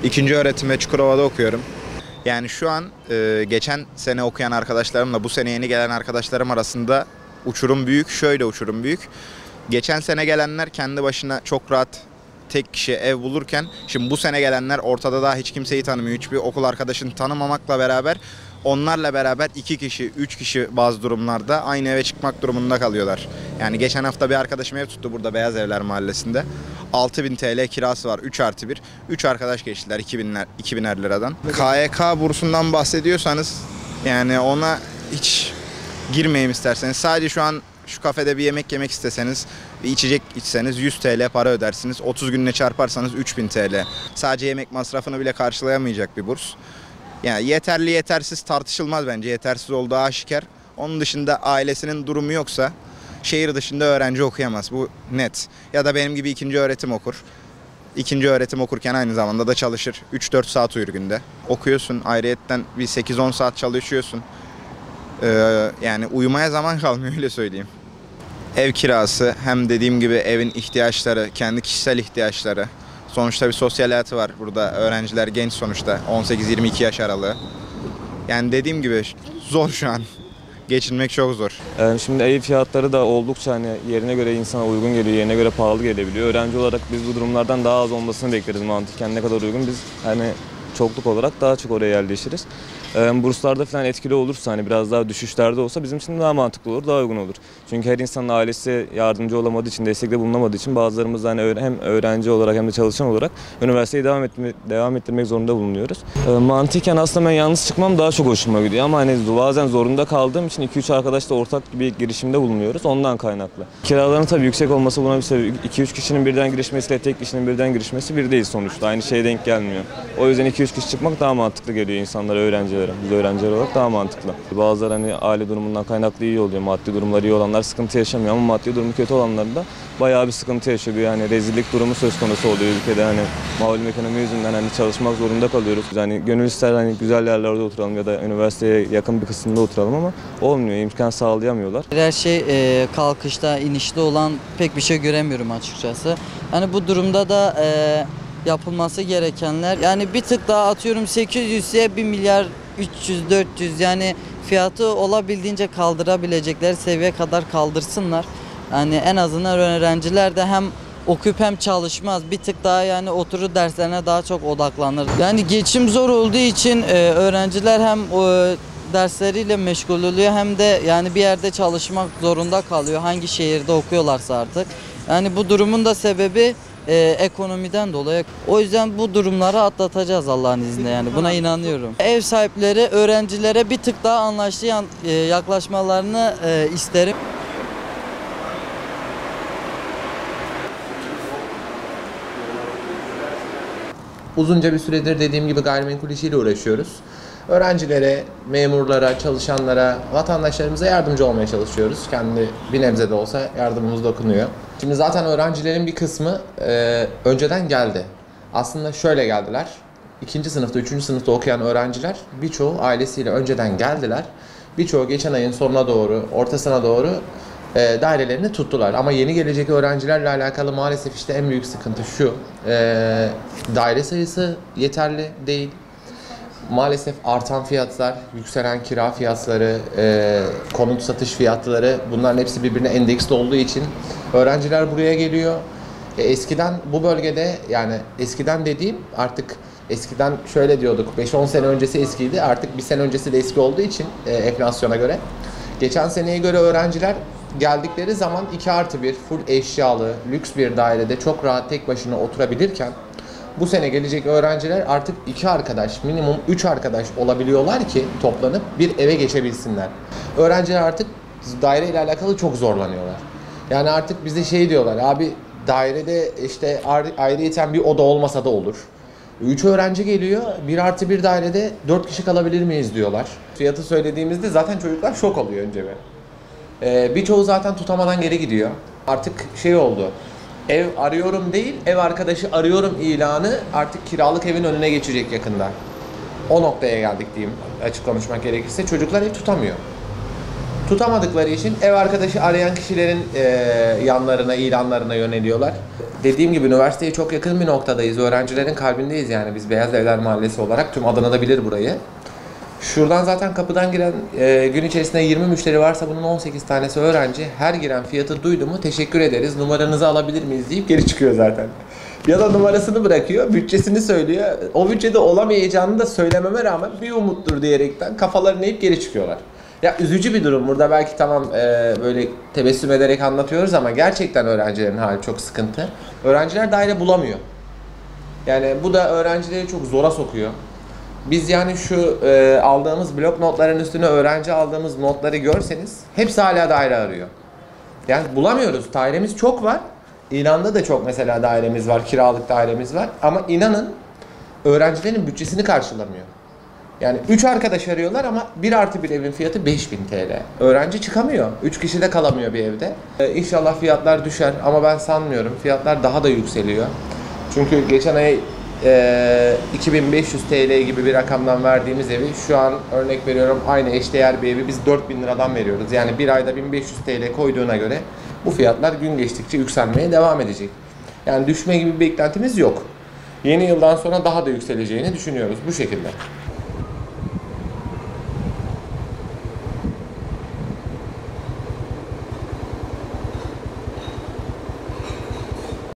İkinci öğretim ve Çukurova'da okuyorum. Yani şu an geçen sene okuyan arkadaşlarımla bu sene yeni gelen arkadaşlarım arasında uçurum büyük. Şöyle uçurum büyük. Geçen sene gelenler kendi başına çok rahat tek kişi ev bulurken şimdi bu sene gelenler ortada daha hiç kimseyi tanımıyor. Hiçbir okul arkadaşını tanımamakla beraber onlarla beraber 2 kişi, 3 kişi bazı durumlarda aynı eve çıkmak durumunda kalıyorlar. Yani geçen hafta bir arkadaşım ev tuttu burada Beyaz Evler Mahallesi'nde. 6.000 TL kirası var 3+1. 3 arkadaş geçtiler 2000'er liradan. KYK bursundan bahsediyorsanız yani ona hiç girmeyeyim isterseniz. Sadece şu an şu kafede bir yemek yemek isteseniz, bir içecek içseniz 100 TL para ödersiniz. 30 gününe çarparsanız 3000 TL. Sadece yemek masrafını bile karşılayamayacak bir burs. Yani yeterli yetersiz tartışılmaz bence. Yetersiz olduğu aşikar. Onun dışında ailesinin durumu yoksa şehir dışında öğrenci okuyamaz. Bu net. Ya da benim gibi ikinci öğretim okur. İkinci öğretim okurken aynı zamanda da çalışır. 3-4 saat uyur günde. Okuyorsun ayrıyetten bir 8-10 saat çalışıyorsun. Yani uyumaya zaman kalmıyor öyle söyleyeyim. Ev kirası hem dediğim gibi evin ihtiyaçları, kendi kişisel ihtiyaçları. Sonuçta bir sosyal hayatı var burada. Öğrenciler genç sonuçta. 18-22 yaş aralığı. Yani dediğim gibi zor şu an. Geçinmek çok zor. Şimdi ev fiyatları da oldukça hani yerine göre insana uygun geliyor, yerine göre pahalı gelebiliyor. Öğrenci olarak biz bu durumlardan daha az olmasını bekleriz mantıken. Ne kadar uygun biz hani çokluk olarak daha çok oraya yerleşiriz. Burslarda falan etkili olursa hani biraz daha düşüşlerde olsa bizim için daha mantıklı olur, daha uygun olur. Çünkü her insanın ailesi yardımcı olamadığı için, destekte bulunamadığı için bazılarımız da hani hem öğrenci olarak hem de çalışan olarak üniversiteyi devam ettirmek zorunda bulunuyoruz. Mantıken aslında ben yalnız çıkmam daha çok hoşuma gidiyor ama hani bazen zorunda kaldığım için 2-3 arkadaşla ortak bir girişimde bulunuyoruz ondan kaynaklı. Kiraların tabii yüksek olması buna bir sebep. 2-3 kişinin birden girişmesiyle tek kişinin birden girişmesi bir değil sonuçta. Aynı şeye denk gelmiyor. O yüzden 2-3 kişi çıkmak daha mantıklı geliyor insanlara, öğrencilere. Biz öğrenciler olarak daha mantıklı. Bazıları hani aile durumundan kaynaklı iyi oluyor. Maddi durumları iyi olanlar sıkıntı yaşamıyor ama maddi durumu kötü olanlar da bayağı bir sıkıntı yaşıyor. Yani rezillik durumu söz konusu oluyor ülkede. Hani malum ekonomi yüzünden hani çalışmak zorunda kalıyoruz. Yani gönül ister hani güzel yerlerde oturalım ya da üniversiteye yakın bir kısımda oturalım ama olmuyor. İmkan sağlayamıyorlar. Her şey kalkışta, inişte olan pek bir şey göremiyorum açıkçası. Hani bu durumda da yapılması gerekenler yani bir tık daha atıyorum 800 ise 1 milyar 300-400 yani fiyatı olabildiğince kaldırabilecekleri seviyeye kadar kaldırsınlar. Yani en azından öğrenciler de hem okuyup hem çalışmaz. Bir tık daha yani oturur derslerine daha çok odaklanır. Yani geçim zor olduğu için öğrenciler hem dersleriyle meşgul oluyor hem de yani bir yerde çalışmak zorunda kalıyor. Hangi şehirde okuyorlarsa artık. Yani bu durumun da sebebi ekonomiden dolayı. O yüzden bu durumları atlatacağız Allah'ın izniyle yani buna inanıyorum. Ev sahipleri öğrencilere bir tık daha anlayışlı yaklaşmalarını isterim. Uzunca bir süredir dediğim gibi gayrimenkul işiyle uğraşıyoruz. Öğrencilere, memurlara, çalışanlara, vatandaşlarımıza yardımcı olmaya çalışıyoruz. Kendi bir nebze de olsa yardımımız dokunuyor. Şimdi zaten öğrencilerin bir kısmı önceden geldi. Aslında şöyle geldiler. 2. sınıfta, 3. sınıfta okuyan öğrenciler birçoğu ailesiyle önceden geldiler. Birçoğu geçen ayın sonuna doğru, ortasına doğru dairelerini tuttular. Ama yeni gelecek öğrencilerle alakalı maalesef işte en büyük sıkıntı şu. Daire sayısı yeterli değil. Maalesef artan fiyatlar, yükselen kira fiyatları, konut satış fiyatları bunların hepsi birbirine endeksli olduğu için öğrenciler buraya geliyor. Eskiden bu bölgede yani eskiden dediğim artık eskiden şöyle diyorduk 5-10 sene öncesi eskiydi artık bir sene öncesi de eski olduğu için enflasyona göre. Geçen seneye göre öğrenciler geldikleri zaman 2+1 full eşyalı, lüks bir dairede çok rahat tek başına oturabilirken bu sene gelecek öğrenciler artık 2 arkadaş, minimum 3 arkadaş olabiliyorlar ki toplanıp bir eve geçebilsinler. Öğrenciler artık daire ile alakalı çok zorlanıyorlar. Yani artık bize şey diyorlar, abi dairede işte ayrıyeten bir oda olmasa da olur. 3 öğrenci geliyor, 1+1 dairede 4 kişi kalabilir miyiz diyorlar. Fiyatı söylediğimizde zaten çocuklar şok oluyor önce bir. Birçoğu zaten tutamadan geri gidiyor. Artık şey oldu. Ev arıyorum değil, ev arkadaşı arıyorum ilanı artık kiralık evin önüne geçecek yakında. O noktaya geldik diyeyim açık konuşmak gerekirse. Çocuklar ev tutamıyor. Tutamadıkları için ev arkadaşı arayan kişilerin yanlarına, ilanlarına yöneliyorlar. Dediğim gibi üniversiteye çok yakın bir noktadayız. Öğrencilerin kalbindeyiz yani biz Beyaz Evler Mahallesi olarak. Tüm Adana'da bilir burayı. Şuradan zaten kapıdan giren gün içerisinde 20 müşteri varsa bunun 18 tanesi öğrenci. Her giren fiyatı duydu mu teşekkür ederiz, numaranızı alabilir miyiz deyip geri çıkıyor zaten. Ya da numarasını bırakıyor, bütçesini söylüyor. O bütçede olamayacağını da söylememe rağmen bir umuttur diyerekten kafalarını eğip geri çıkıyorlar. Ya üzücü bir durum. Burada belki tamam böyle tebessüm ederek anlatıyoruz ama gerçekten öğrencilerin hali çok sıkıntı. Öğrenciler daire bulamıyor. Yani bu da öğrencileri çok zora sokuyor. Biz yani şu aldığımız blok notların üstüne öğrenci aldığımız notları görseniz hepsi hala daire arıyor. Yani bulamıyoruz. Dairemiz çok var. İlanda da çok mesela dairemiz var, kiralık dairemiz var. Ama inanın öğrencilerin bütçesini karşılamıyor. Yani 3 arkadaş arıyorlar ama 1+1 evin fiyatı 5.000 TL. Öğrenci çıkamıyor. 3 kişi de kalamıyor bir evde. İnşallah fiyatlar düşer ama ben sanmıyorum. Fiyatlar daha da yükseliyor. Çünkü geçen ay 2500 TL gibi bir rakamdan verdiğimiz evi şu an örnek veriyorum aynı eşdeğer bir evi biz 4.000 liradan veriyoruz. Yani bir ayda 1500 TL koyduğuna göre bu fiyatlar gün geçtikçe yükselmeye devam edecek. Yani düşme gibi bir beklentimiz yok. Yeni yıldan sonra daha da yükseleceğini düşünüyoruz bu şekilde.